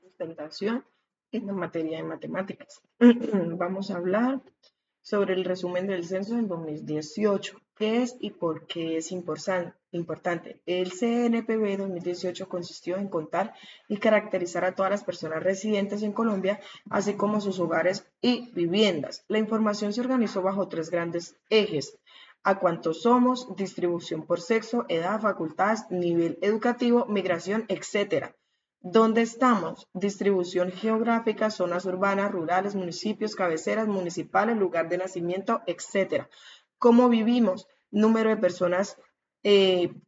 Sustentación en la materia de matemáticas. Vamos a hablar sobre el resumen del censo en 2018. ¿Qué es y por qué es importante? El CNPB 2018 consistió en contar y caracterizar a todas las personas residentes en Colombia, así como sus hogares y viviendas. La información se organizó bajo tres grandes ejes: a cuántos somos, distribución por sexo, edad, facultades, nivel educativo, migración, etc. ¿Dónde estamos? Distribución geográfica, zonas urbanas, rurales, municipios, cabeceras, municipales, lugar de nacimiento, etc. ¿Cómo vivimos? Número de personas,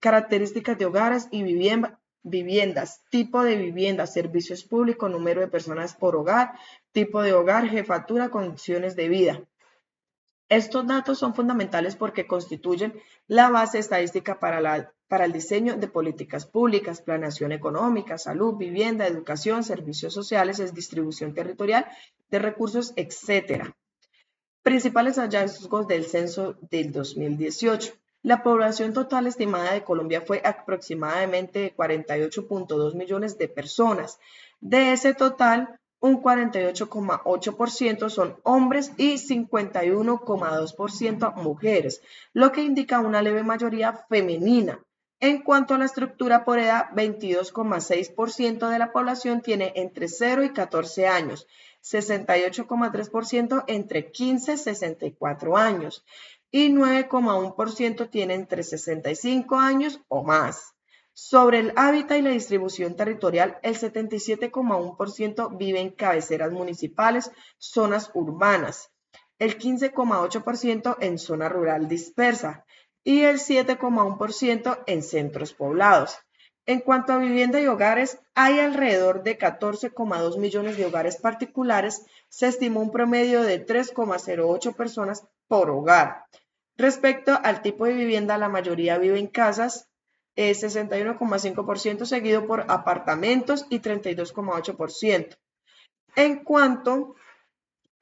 características de hogares y viviendas, tipo de vivienda, servicios públicos, número de personas por hogar, tipo de hogar, jefatura, condiciones de vida. Estos datos son fundamentales porque constituyen la base estadística para el diseño de políticas públicas, planeación económica, salud, vivienda, educación, servicios sociales, distribución territorial de recursos, etc. Principales hallazgos del censo del 2018. La población total estimada de Colombia fue aproximadamente 48.2 millones de personas. De ese total, un 48,8% son hombres y 51,2% mujeres, lo que indica una leve mayoría femenina. En cuanto a la estructura por edad, 22,6% de la población tiene entre 0 y 14 años, 68,3% entre 15 y 64 años y 9,1% tiene entre 65 años o más. Sobre el hábitat y la distribución territorial, el 77,1% vive en cabeceras municipales, zonas urbanas, el 15,8% en zona rural dispersa y el 7,1% en centros poblados. En cuanto a vivienda y hogares, hay alrededor de 14,2 millones de hogares particulares. Se estimó un promedio de 3,08 personas por hogar. Respecto al tipo de vivienda, la mayoría vive en casas, 61,5%, seguido por apartamentos y 32,8%. En cuanto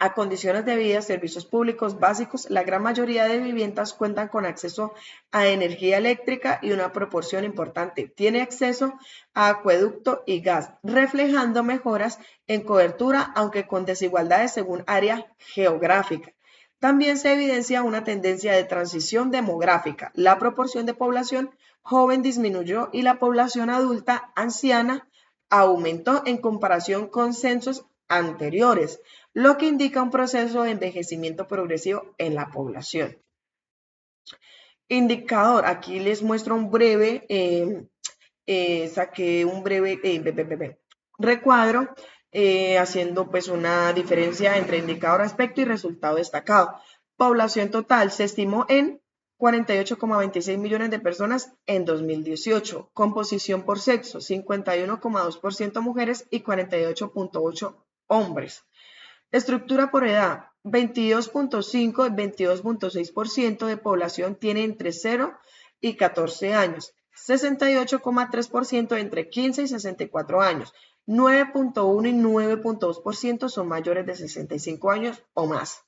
a condiciones de vida, servicios públicos básicos, la gran mayoría de viviendas cuentan con acceso a energía eléctrica y una proporción importante tiene acceso a acueducto y gas, reflejando mejoras en cobertura, aunque con desigualdades según área geográfica. También se evidencia una tendencia de transición demográfica. La proporción de población joven disminuyó y la población adulta anciana aumentó en comparación con censos anteriores, lo que indica un proceso de envejecimiento progresivo en la población. Indicador, aquí les muestro un breve, saqué un breve recuadro haciendo pues una diferencia entre indicador aspecto y resultado destacado. Población total se estimó en 48,26 millones de personas en 2018. Composición por sexo, 51,2% mujeres y 48,8% hombres. Estructura por edad, 22,5 y 22,6% de población tiene entre 0 y 14 años, 68,3% entre 15 y 64 años, 9,1 y 9,2% son mayores de 65 años o más.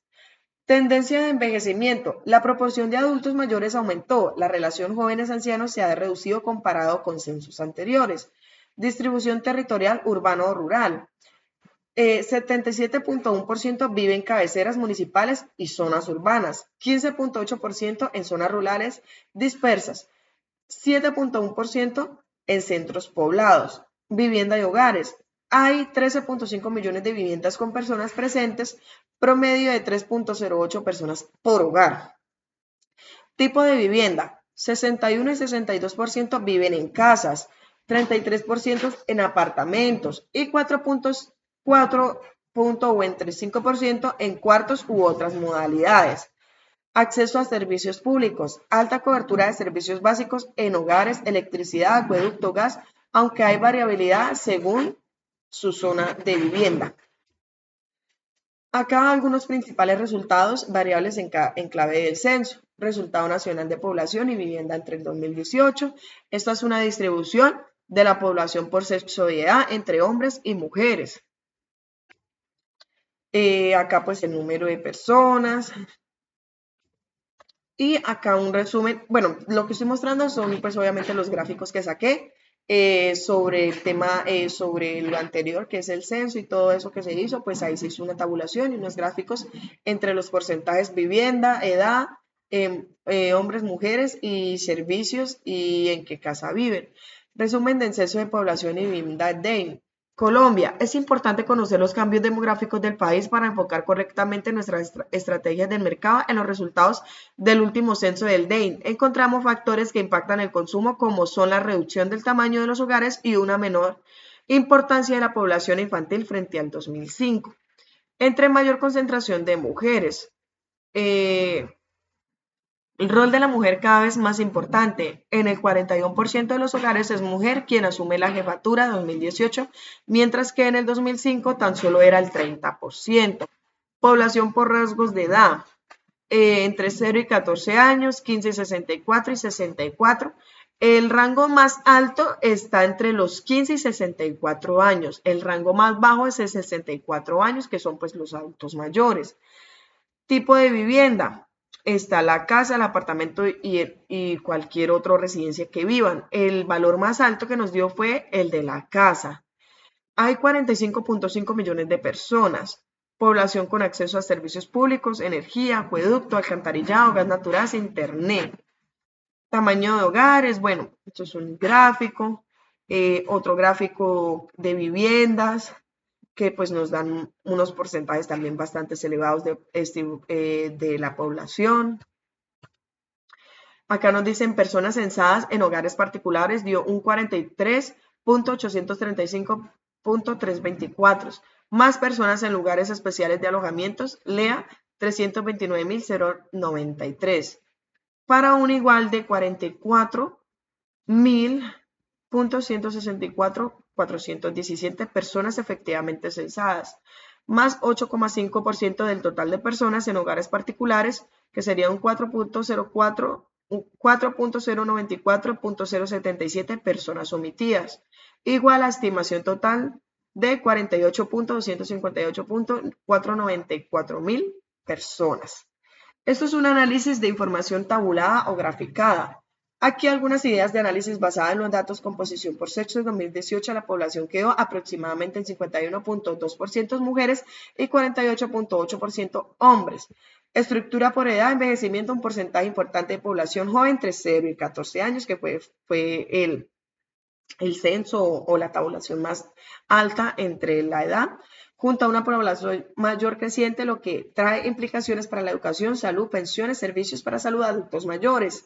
Tendencia de envejecimiento. La proporción de adultos mayores aumentó. La relación jóvenes-ancianos se ha reducido comparado con censos anteriores. Distribución territorial urbano o rural. 77,1% vive en cabeceras municipales y zonas urbanas, 15,8% en zonas rurales dispersas, 7,1% en centros poblados. Vivienda y hogares. Hay 13,5 millones de viviendas con personas presentes, promedio de 3,08 personas por hogar. Tipo de vivienda. 61 y 62% viven en casas, 33% en apartamentos y 4,4 o entre 5% en cuartos u otras modalidades. Acceso a servicios públicos, alta cobertura de servicios básicos en hogares, electricidad, acueducto, gas, aunque hay variabilidad según su zona de vivienda. Acá algunos principales resultados variables en clave del censo. Resultado nacional de población y vivienda entre el 2018. Esta es una distribución de la población por sexo y edad entre hombres y mujeres. Acá pues el número de personas. Y acá un resumen, bueno, lo que estoy mostrando son pues obviamente los gráficos que saqué sobre el tema, sobre lo anterior, que es el censo y todo eso que se hizo, pues ahí se hizo una tabulación y unos gráficos entre los porcentajes vivienda, edad, hombres, mujeres y servicios y en qué casa viven. Resumen del censo de población y vivienda DEIN. Colombia. Es importante conocer los cambios demográficos del país para enfocar correctamente nuestras estrategias del mercado en los resultados del último censo del DEIN. Encontramos factores que impactan el consumo como son la reducción del tamaño de los hogares y una menor importancia de la población infantil frente al 2005. Entre mayor concentración de mujeres. El rol de la mujer cada vez más importante. En el 41% de los hogares es mujer quien asume la jefatura de 2018, mientras que en el 2005 tan solo era el 30%. Población por rasgos de edad. Entre 0 y 14 años, 15 y 64 y 64. El rango más alto está entre los 15 y 64 años. El rango más bajo es de 64 años, que son pues los adultos mayores. Tipo de vivienda. Está la casa, el apartamento y cualquier otra residencia que vivan. El valor más alto que nos dio fue el de la casa. Hay 45.5 millones de personas. Población con acceso a servicios públicos, energía, acueducto, alcantarillado, gas natural, internet. Tamaño de hogares, bueno, esto es un gráfico. Otro gráfico de viviendas que pues nos dan unos porcentajes también bastante elevados de la población. Acá nos dicen personas censadas en hogares particulares dio un 43.835.324. Más personas en lugares especiales de alojamientos, LEA 329.093. Para un igual de 44.164.417 personas efectivamente censadas, más 8,5% del total de personas en hogares particulares, que sería un 4.094.077 personas omitidas, igual a estimación total de 48.258.494 mil personas. Esto es un análisis de información tabulada o graficada. Aquí algunas ideas de análisis basadas en los datos composición por sexo. En 2018 la población quedó aproximadamente en 51.2% mujeres y 48.8% hombres. Estructura por edad, envejecimiento, un porcentaje importante de población joven entre 0 y 14 años, que fue el censo o la tabulación más alta entre la edad, junto a una población mayor creciente, lo que trae implicaciones para la educación, salud, pensiones, servicios para salud de adultos mayores.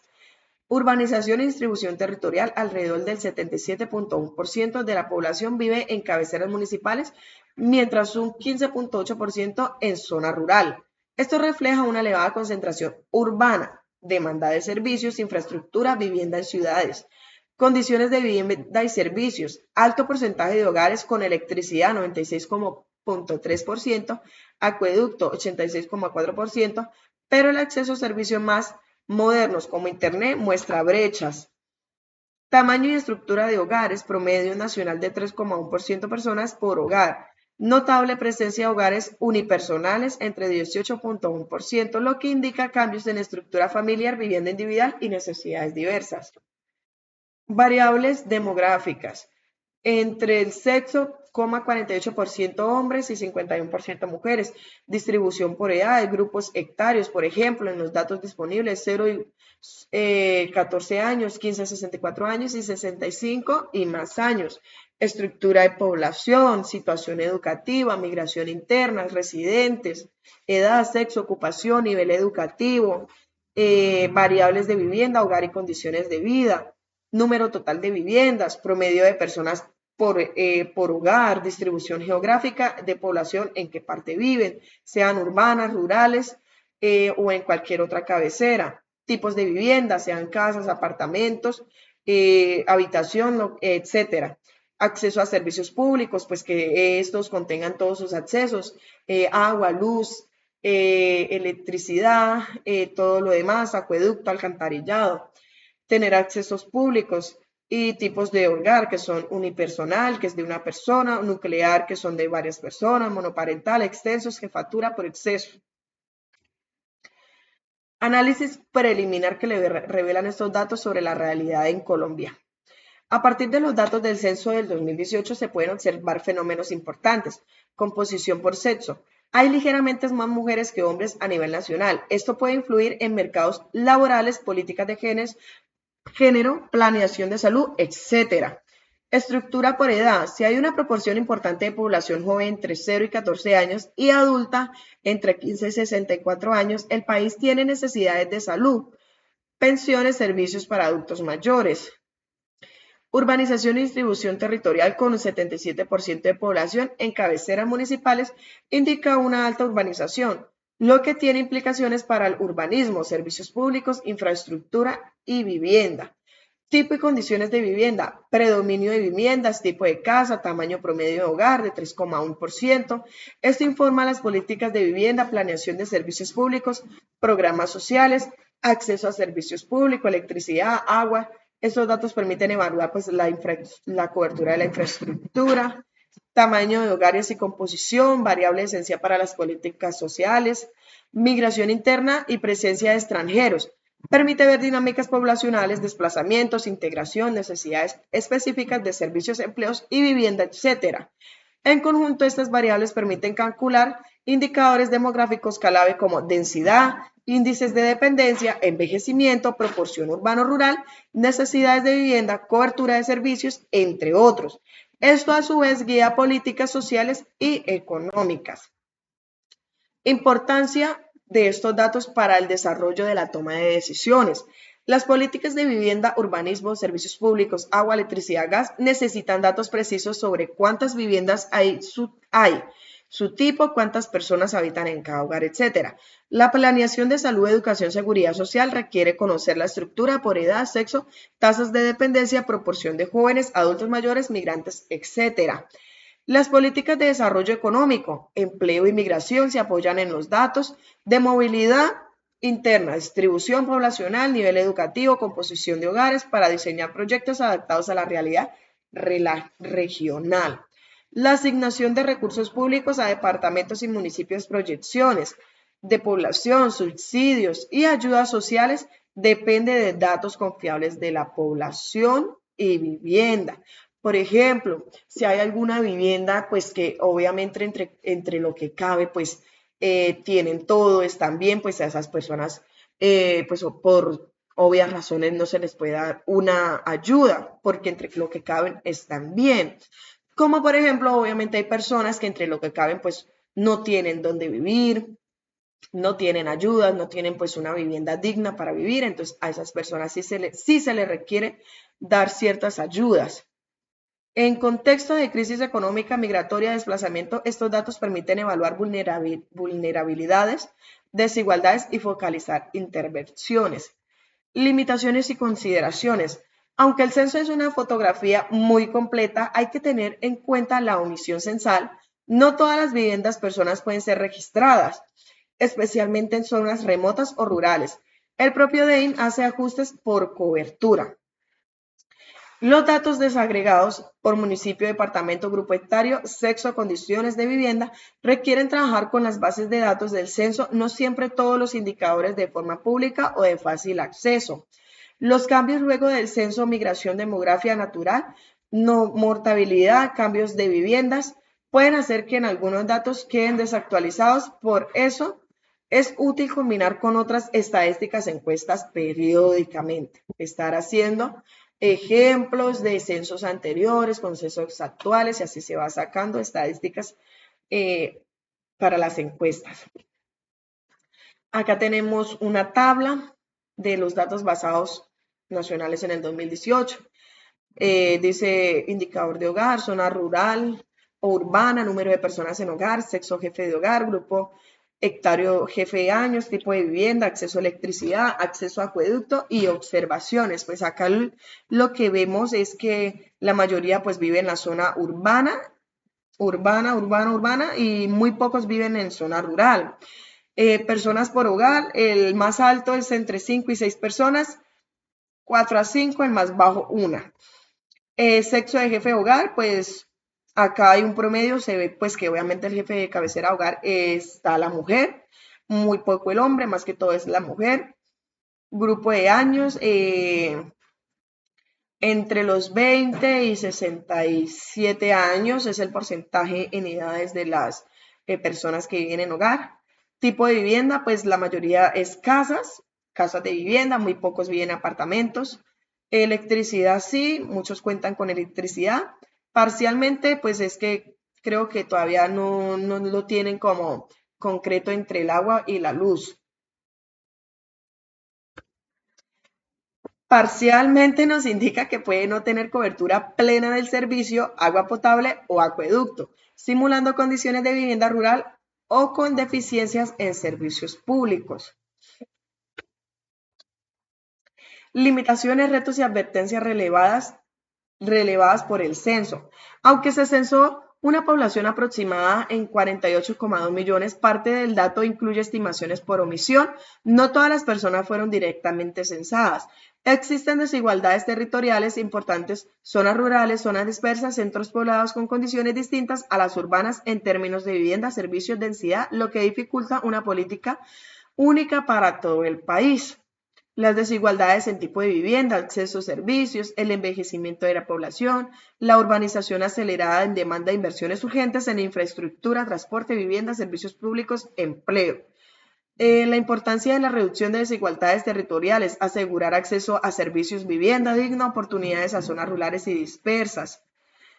Urbanización y distribución territorial. Alrededor del 77.1% de la población vive en cabeceras municipales, mientras un 15.8% en zona rural. Esto refleja una elevada concentración urbana, demanda de servicios, infraestructura, vivienda en ciudades. Condiciones de vivienda y servicios. Alto porcentaje de hogares con electricidad, 96,3%, acueducto, 86,4%, pero el acceso a servicios más modernos como Internet muestra brechas. Tamaño y estructura de hogares, promedio nacional de 3,1% personas por hogar. Notable presencia de hogares unipersonales entre 18.1%, lo que indica cambios en estructura familiar, vivienda individual y necesidades diversas. Variables demográficas. Entre el sexo, 48% hombres y 51% mujeres. Distribución por edad, grupos hectáreos, por ejemplo, en los datos disponibles, 0 y 14 años, 15 a 64 años y 65 y más años. Estructura de población, situación educativa, migración interna, residentes, edad, sexo, ocupación, nivel educativo, variables de vivienda, hogar y condiciones de vida. Número total de viviendas, promedio de personas por hogar, distribución geográfica de población, en qué parte viven, sean urbanas, rurales o en cualquier otra cabecera. Tipos de viviendas, sean casas, apartamentos, habitación, etcétera. Acceso a servicios públicos, pues que estos contengan todos sus accesos, agua, luz, electricidad, todo lo demás, acueducto, alcantarillado. Tener accesos públicos y tipos de hogar que son unipersonal, que es de una persona, nuclear, que son de varias personas, monoparental, extensos, jefatura por exceso. Análisis preliminar que le revelan estos datos sobre la realidad en Colombia. A partir de los datos del censo del 2018 se pueden observar fenómenos importantes. Composición por sexo. Hay ligeramente más mujeres que hombres a nivel nacional. Esto puede influir en mercados laborales, políticas de género, planeación de salud, etcétera. Estructura por edad. Si hay una proporción importante de población joven entre 0 y 14 años y adulta entre 15 y 64 años, el país tiene necesidades de salud, pensiones, servicios para adultos mayores. Urbanización y distribución territorial con un 77% de población en cabeceras municipales indica una alta urbanización, lo que tiene implicaciones para el urbanismo, servicios públicos, infraestructura y vivienda. Tipo y condiciones de vivienda, predominio de viviendas, tipo de casa, tamaño promedio de hogar de 3,1%. Esto informa las políticas de vivienda, planeación de servicios públicos, programas sociales, acceso a servicios públicos, electricidad, agua. Estos datos permiten evaluar pues, la cobertura de la infraestructura, tamaño de hogares y composición, variable esencial para las políticas sociales, migración interna y presencia de extranjeros. Permite ver dinámicas poblacionales, desplazamientos, integración, necesidades específicas de servicios, empleos y vivienda, etc. En conjunto, estas variables permiten calcular indicadores demográficos clave como densidad, índices de dependencia, envejecimiento, proporción urbano-rural, necesidades de vivienda, cobertura de servicios, entre otros. Esto a su vez guía políticas sociales y económicas. Importancia de estos datos para el desarrollo de la toma de decisiones. Las políticas de vivienda, urbanismo, servicios públicos, agua, electricidad, gas necesitan datos precisos sobre cuántas viviendas hay, su tipo, cuántas personas habitan en cada hogar, etc. La planeación de salud, educación, seguridad social requiere conocer la estructura por edad, sexo, tasas de dependencia, proporción de jóvenes, adultos mayores, migrantes, etc. Las políticas de desarrollo económico, empleo y migración se apoyan en los datos de movilidad interna, distribución poblacional, nivel educativo, composición de hogares para diseñar proyectos adaptados a la realidad regional. La asignación de recursos públicos a departamentos y municipios, proyecciones de población, subsidios y ayudas sociales depende de datos confiables de la población y vivienda. Por ejemplo, si hay alguna vivienda, pues que obviamente entre lo que cabe, pues tienen todo, están bien, pues a esas personas, pues por obvias razones no se les puede dar una ayuda, porque entre lo que caben están bien. Como por ejemplo, obviamente hay personas que entre lo que caben, pues no tienen dónde vivir, no tienen ayudas, no tienen pues una vivienda digna para vivir, entonces a esas personas sí se les requiere dar ciertas ayudas. En contexto de crisis económica, migratoria, desplazamiento, estos datos permiten evaluar vulnerabilidades, desigualdades y focalizar intervenciones. Limitaciones y consideraciones. Aunque el censo es una fotografía muy completa, hay que tener en cuenta la omisión censal. No todas las viviendas personas pueden ser registradas, especialmente en zonas remotas o rurales. El propio DEIN hace ajustes por cobertura. Los datos desagregados por municipio, departamento, grupo etario, sexo, condiciones de vivienda requieren trabajar con las bases de datos del censo, no siempre todos los indicadores de forma pública o de fácil acceso. Los cambios luego del censo, migración, demografía natural, no mortalidad, cambios de viviendas, pueden hacer que en algunos datos queden desactualizados. Por eso es útil combinar con otras estadísticas encuestas periódicamente. Estar haciendo ejemplos de censos anteriores con censos actuales y así se va sacando estadísticas para las encuestas. Acá tenemos una tabla de los datos basados nacionales en el 2018. Dice indicador de hogar, zona rural o urbana, número de personas en hogar, sexo jefe de hogar, grupo hectario jefe de años, tipo de vivienda, acceso a electricidad, acceso a acueducto y observaciones. Pues acá lo que vemos es que la mayoría pues vive en la zona urbana y muy pocos viven en zona rural. Personas por hogar, el más alto es entre 5 y 6 personas, 4 a 5, el más bajo 1. Sexo de jefe de hogar, pues acá hay un promedio, se ve pues que obviamente el jefe de cabecera de hogar está la mujer, muy poco el hombre, más que todo es la mujer. Grupo de años, Entre los 20 y 67 años es el porcentaje en edades de las personas que viven en hogar. Tipo de vivienda, pues la mayoría es casas de vivienda, muy pocos viven en apartamentos. Electricidad sí, muchos cuentan con electricidad. Parcialmente, pues es que creo que todavía no lo tienen como concreto entre el agua y la luz. Parcialmente nos indica que puede no tener cobertura plena del servicio, agua potable o acueducto, simulando condiciones de vivienda rural o con deficiencias en servicios públicos. Limitaciones, retos y advertencias relevadas por el censo. Aunque se censó una población aproximada en 48,2 millones, parte del dato incluye estimaciones por omisión. No todas las personas fueron directamente censadas. Existen desigualdades territoriales importantes, zonas rurales, zonas dispersas, centros poblados con condiciones distintas a las urbanas en términos de vivienda, servicios, densidad, lo que dificulta una política única para todo el país. Las desigualdades en tipo de vivienda, acceso a servicios, el envejecimiento de la población, la urbanización acelerada en demanda de inversiones urgentes en infraestructura, transporte, vivienda, servicios públicos, empleo. La importancia de la reducción de desigualdades territoriales, asegurar acceso a servicios, vivienda digna, oportunidades a zonas rurales y dispersas.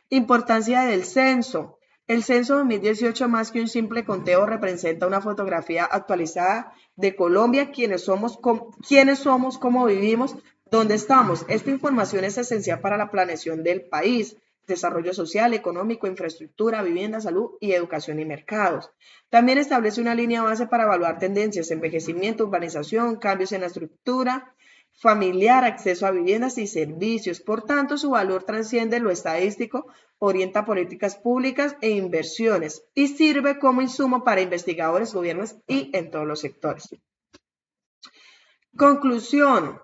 Importancia del censo. El censo 2018, más que un simple conteo, representa una fotografía actualizada de Colombia, quiénes somos, cómo vivimos, dónde estamos. Esta información es esencial para la planeación del país, desarrollo social, económico, infraestructura, vivienda, salud y educación y mercados. También establece una línea base para evaluar tendencias, envejecimiento, urbanización, cambios en la estructura familiar, acceso a viviendas y servicios. Por tanto, su valor trasciende lo estadístico, orienta políticas públicas e inversiones y sirve como insumo para investigadores, gobiernos y en todos los sectores. Conclusión.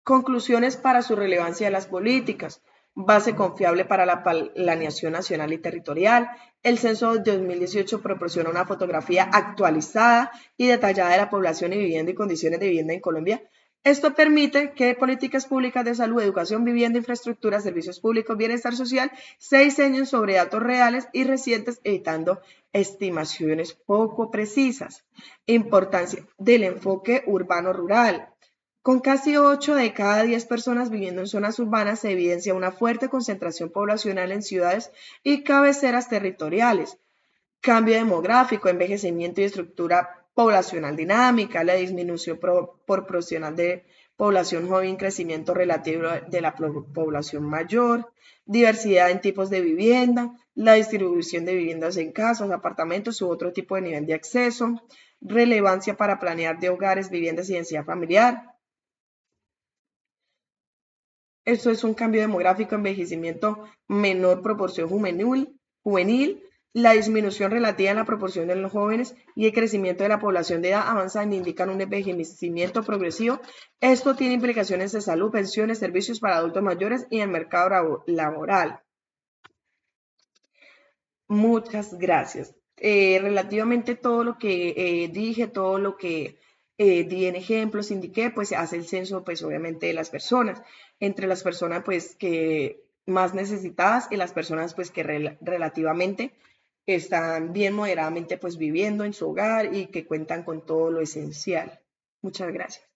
Conclusiones para su relevancia de las políticas. Base confiable para la planeación nacional y territorial. El censo de 2018 proporciona una fotografía actualizada y detallada de la población y vivienda y condiciones de vivienda en Colombia. Esto permite que políticas públicas de salud, educación, vivienda, infraestructura, servicios públicos, bienestar social se diseñen sobre datos reales y recientes, evitando estimaciones poco precisas. Importancia del enfoque urbano-rural. Con casi 8 de cada 10 personas viviendo en zonas urbanas, se evidencia una fuerte concentración poblacional en ciudades y cabeceras territoriales. Cambio demográfico, envejecimiento y estructura poblacional dinámica, la disminución proporcional de población joven, crecimiento relativo de la población mayor, diversidad en tipos de vivienda, la distribución de viviendas en casas, apartamentos u otro tipo de nivel de acceso, relevancia para planear de hogares, viviendas y densidad familiar. Esto es un cambio demográfico, envejecimiento, menor proporción juvenil, la disminución relativa en la proporción de los jóvenes y el crecimiento de la población de edad avanzada indican un envejecimiento progresivo. Esto tiene implicaciones de salud, pensiones, servicios para adultos mayores y el mercado laboral. Muchas gracias. Relativamente todo lo que dije, todo lo que di en ejemplos, indiqué, pues se hace el censo, pues obviamente de las personas, entre las personas pues que más necesitadas y las personas pues que relativamente están bien moderadamente pues viviendo en su hogar y que cuentan con todo lo esencial. Muchas gracias.